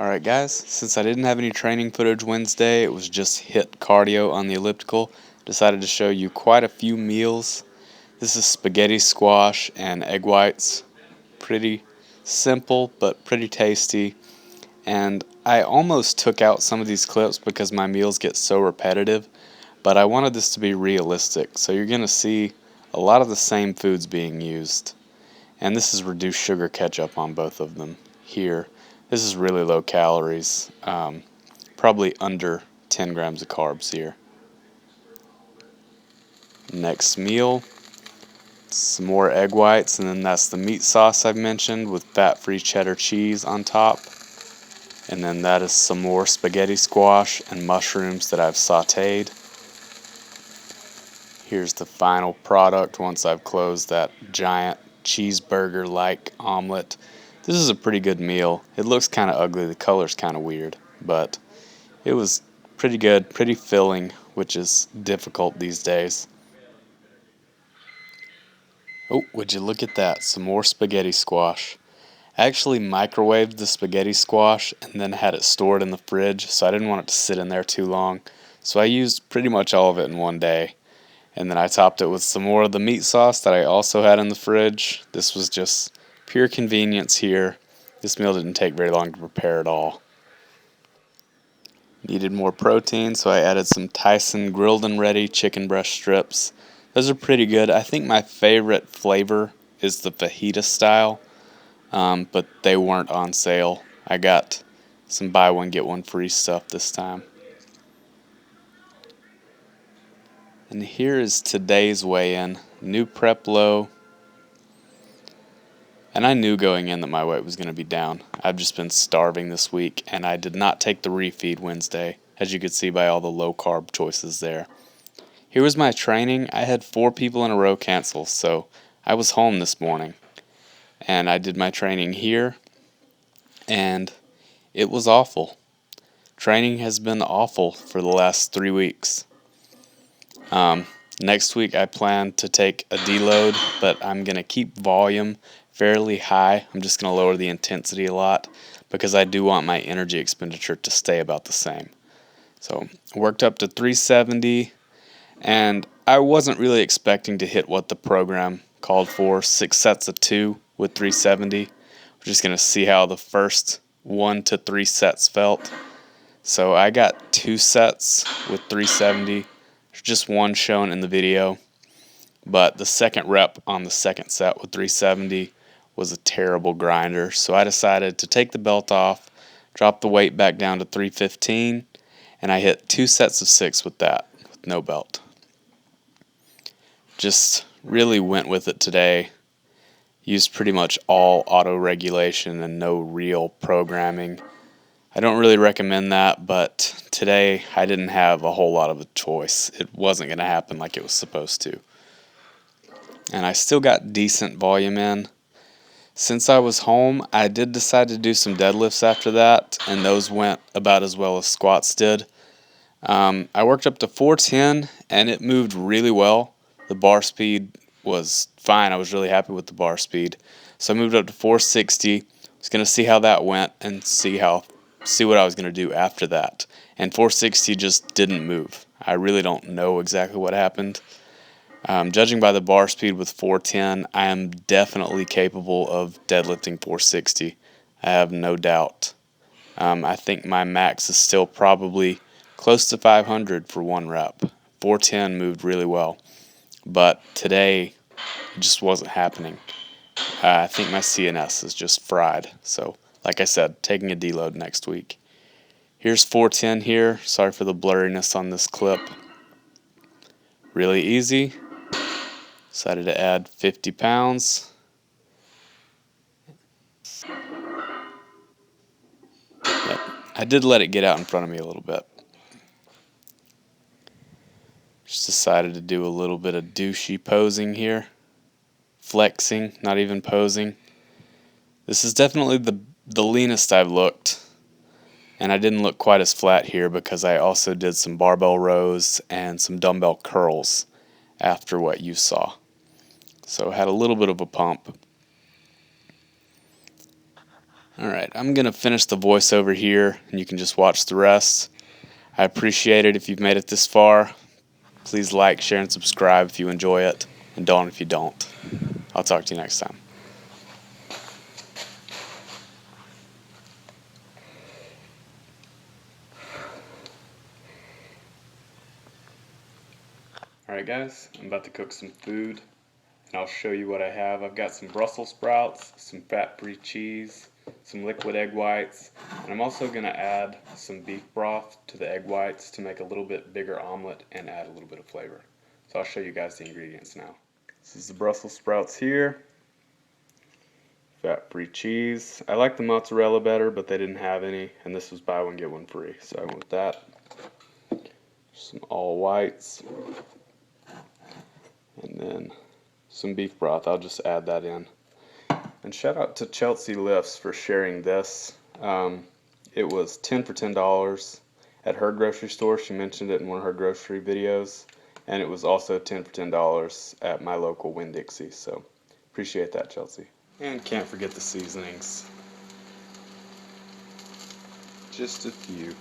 Alright guys, since I didn't have any training footage Wednesday, it was just HIIT cardio on the elliptical, decided to show you quite a few meals. This is spaghetti squash and egg whites. Pretty simple, but pretty tasty. And I almost took out some of these clips because my meals get so repetitive, but I wanted this to be realistic, so you're going to see a lot of the same foods being used. And this is reduced sugar ketchup on both of them here. This is really low calories, probably under 10 grams of carbs here. Next meal, some more egg whites, and then that's the meat sauce I've mentioned with fat-free cheddar cheese on top. And then that is some more spaghetti squash and mushrooms that I've sauteed. Here's the final product once I've closed that giant cheeseburger-like omelet. This is a pretty good meal. It looks kind of ugly, the color's kind of weird, but it was pretty good, pretty filling, which is difficult these days. Oh, would you look at that, some more spaghetti squash. I actually microwaved the spaghetti squash and then had it stored in the fridge, so I didn't want it to sit in there too long. So I used pretty much all of it in one day. And then I topped it with some more of the meat sauce that I also had in the fridge. This was just pure convenience here. This meal didn't take very long to prepare at all. Needed more protein, so I added some Tyson grilled and ready chicken breast strips. Those are pretty good. I think my favorite flavor is the fajita style, but they weren't on sale. I got some buy one get one free stuff this time. And here is today's weigh-in, new prep low. And I knew going in that my weight was going to be down. I've just been starving this week, and I did not take the refeed Wednesday, as you could see by all the low-carb choices there. Here was my training. I had 4 people in a row cancel, so I was home this morning. And I did my training here, and it was awful. Training has been awful for the last 3 weeks. Next week I plan to take a deload, but I'm going to keep volume fairly high. I'm just going to lower the intensity a lot because I do want my energy expenditure to stay about the same. So I worked up to 370, and I wasn't really expecting to hit what the program called for, 6 sets of 2 with 370. We're just going to see how the first 1 to 3 sets felt. So I got 2 sets with 370. There's just one shown in the video, but the second rep on the second set with 370 was a terrible grinder. So I decided to take the belt off, drop the weight back down to 315, and I hit 2 sets of 6 with that, with no belt. Just really went with it today. Used pretty much all auto regulation and no real programming. I don't really recommend that, but today I didn't have a whole lot of a choice. It wasn't going to happen like it was supposed to. And I still got decent volume in. Since I was home, I did decide to do some deadlifts after that, and those went about as well as squats did. I worked up to 410, and it moved really well. The bar speed was fine. I was really happy with the bar speed. So I moved up to 460. I was going to see how that went and see what I was going to do after that. And 460 just didn't move. I really don't know exactly what happened. Judging by the bar speed with 410, I am definitely capable of deadlifting 460. I have no doubt. I think my max is still probably close to 500 for 1 rep. 410 moved really well. But today, it just wasn't happening. I think my CNS is just fried. So, like I said, taking a deload next week. Here's 410 here. Sorry for the blurriness on this clip. Really easy. Decided to add 50 pounds. Yep. I did let it get out in front of me a little bit. Just decided to do a little bit of douchey posing here. Flexing, not even posing. This is definitely the leanest I've looked. And I didn't look quite as flat here because I also did some barbell rows and some dumbbell curls after what you saw. So I had a little bit of a pump. Alright, I'm going to finish the voiceover here, and you can just watch the rest. I appreciate it if you've made it this far. Please like, share, and subscribe if you enjoy it, and don't if you don't. I'll talk to you next time. Alright guys, I'm about to cook some food, and I'll show you what I have. I've got some Brussels sprouts, some fat-free cheese, some liquid egg whites, and I'm also going to add some beef broth to the egg whites to make a little bit bigger omelet and add a little bit of flavor. So I'll show you guys the ingredients now. This is the Brussels sprouts here, fat-free cheese. I like the mozzarella better, but they didn't have any, and this was buy one get one free, so I went with that. Some all whites, and then some beef broth. I'll just add that in. And shout out to Chelsea Lifts for sharing this. It was 10 for $10 at her grocery store. She mentioned it in one of her grocery videos. And it was also 10 for $10 at my local Winn-Dixie. So appreciate that, Chelsea. And can't forget the seasonings. Just a few.